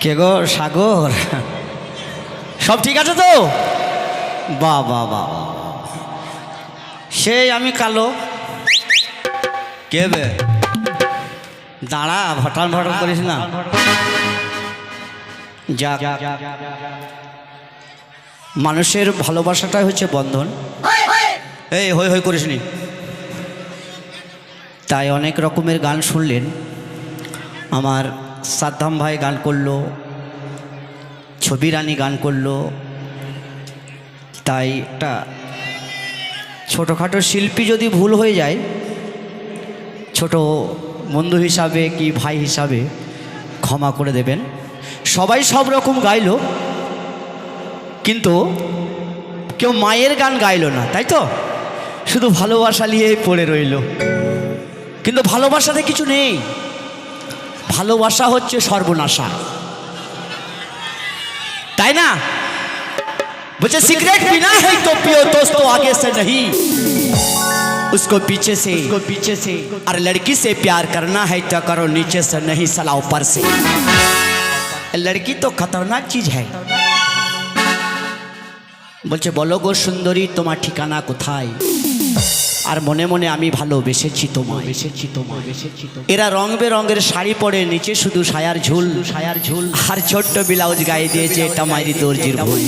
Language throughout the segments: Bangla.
কে গো সাগর, সব ঠিক আছে তো? বাহ বাহ বাহ, সেই আমি কালো। কে বে? দাঁড়া, ভটান ভটান করিস না। যা, মানুষের ভালোবাসাটাই হচ্ছে বন্ধন। এই হই হই করিস নি। তাই অনেক রকমের গান শুনলেন। আমার সাদ্দাম ভাই গান করলো, ছবি রানী গান করলো। তাই একটা ছোটোখাটো শিল্পী যদি ভুল হয়ে যায়, ছোট বন্ধু হিসাবে কি ভাই হিসাবে ক্ষমা করে দেবেন। সবাই সব রকম গাইলো, কিন্তু কেউ মায়ের গান গাইলো না, তাই তো? শুধু ভালোবাসা নিয়েই পড়ে রইল। কিন্তু ভালোবাসাতে কিছু নেই, ভালোবাসা হচ্ছে সর্বনাশা, তাই না? বলছে সিগারেট पीना है तो पियो दोस्तों आगे से नहीं, उसको पीछे से और लड़की से प्यार करना है तो करो नीचे से नहीं साला ऊपर से। लड़की तो खतरनाक चीज है। বলছে বলো গো সুন্দরী তোমার ঠিকানা কোথায়? আর মনে মনে আমি ভালোবেসেছি তোমায়। এরা রং বেরঙের শাড়ি পরে, নিচে শুধু সায়ার ঝুল আর ছোট্ট ব্লাউজ গায়ে দিয়েছে টামাইরি দর্জির ভুল।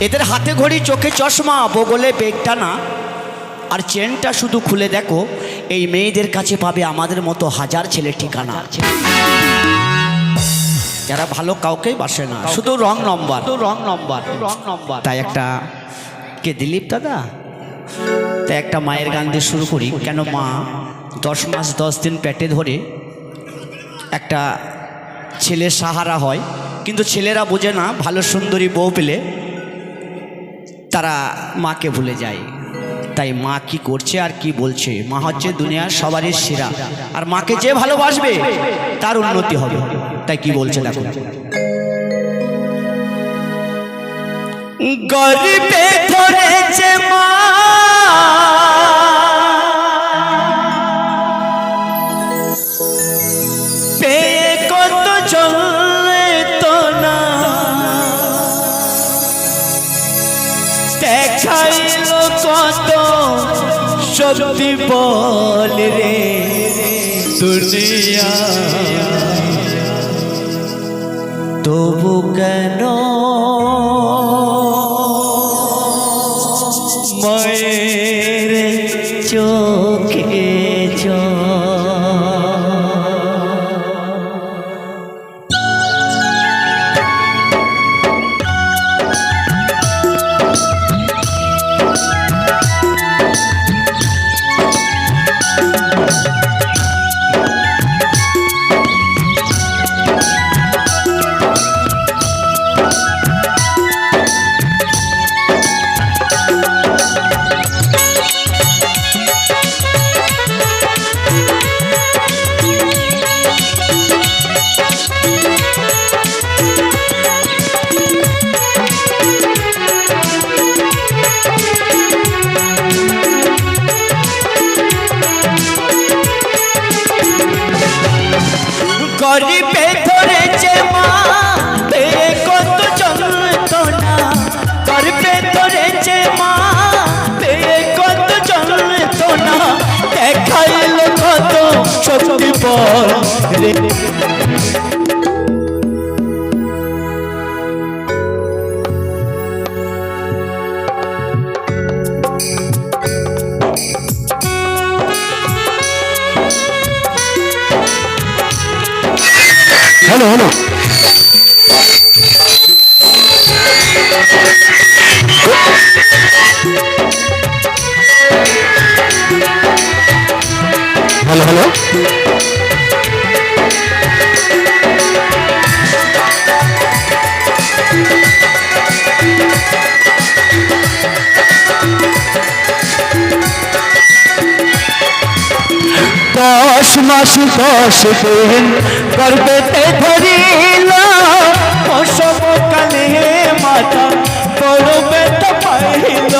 এদের হাতে ঘড়ি, চোখে চশমা, বগলে বেগটা না, আর চেনটা শুধু খুলে দেখো। এই মেয়েদের কাছে পাবে আমাদের মতো হাজার ছেলে ঠিকানা, যারা ভালো কাউকেই বাসে না, শুধু রং নম্বর। তাই একটা কে দিলীপ দাদা, তাই একটা মায়ের গান দিয়ে শুরু করি। কেন মা 10 মাস 10 দিন পেটে ধরে একটা ছেলের সাহারা হয়, কিন্তু ছেলেরা বোঝে না ভালো সুন্দরী বউ পেলে তারা মাকে ভুলে যায়। তাই মা কি করছে আর কি বলছে? মা হচ্ছে দুনিয়ার সবারই সেরা, আর মাকে যে ভালোবাসবে তার উন্নতি হবে। তাই কি বলছে দেখো। গরিবে ধরেছে মা পেয়ে কত চলে তো না, দেখাইল কত সত্যি বল রে দুনিয়া, তবু কেন মায়ের চোখে জল? গরিবে ধরেছে মা পেয়ে কত যন্ত্রণা, গরিবে ধরেছে মা পেয়ে কত যন্ত্রণা, দেখাইল কত সত্যি বল রে। হ্যালো হ্যালো, হ্যালো হ্যালো, দশ মাস 10 দিন গর্ভেতে ধরিল, প্রসব কালে মাতা বড় ব্যথা পাইল।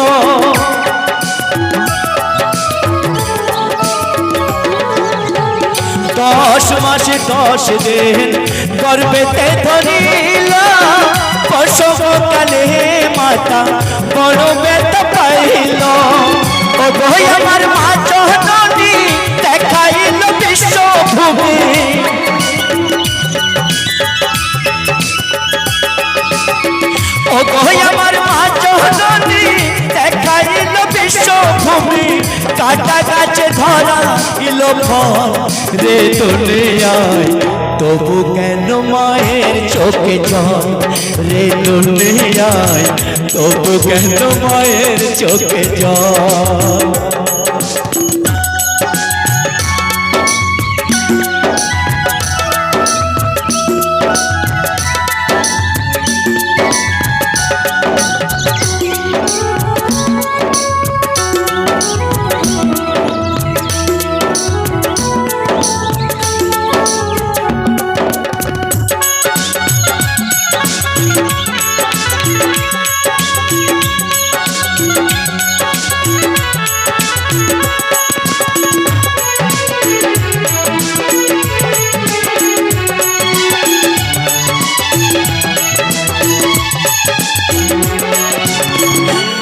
10 10 মাস 10 দিন গর্ভেতে ধরিল প্রসবকালে মাতা বড় ব্যথা পাইল ও গো আমার মা জননী দেখাইল বিশ্বভূমি ও গো আমার মা জননী দেখাইল বিশ্বভূমি কাটা গাছে ধরা ইল ফল রে দুনিয়ায় তবু কেন মায়ের চোখে জল রে দুনিয়ায় তবু কেন মায়ের চোখে জল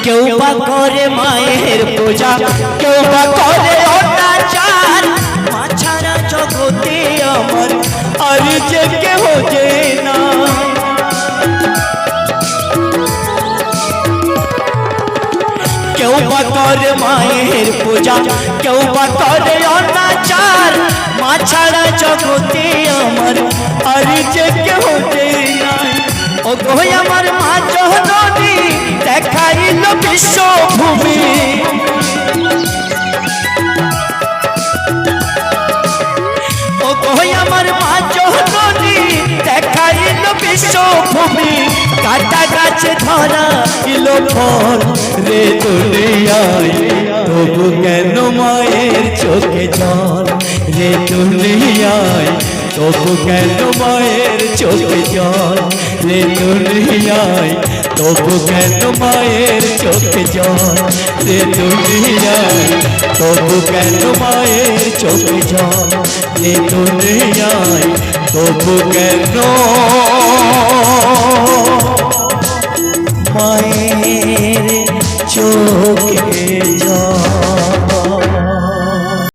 কেউ বা করে মায়ের পূজা কেউ বা করে অত্যাচার মা ছাড়া জগতে আমার আর যে কেহ যে না কেউ বা করে মায়ের পূজা কেউ বা করে অত্যাচার মা ছাড়া জগতে আমার আর যে কেহ যে না ও গো আমার মা জননী দেখাইল বিশ্বভূমি ও গো আমার মা জননী দেখাইল বিশ্বভূমি কাটা গাছে ধরা ইল ফল রে দুনিয়ায় তবু কেন মায়ের চোখে জল রে দুনিয়ায় তবু কেন মায়ের চোখে জল রে দুনিয়ায় তবু কেন মায়ের চোখে জল রে দুনিয়ায় তবু কেন মায়ের চোখে জল রে দুনিয়ায় তবু কেন মায়ের চোখে জল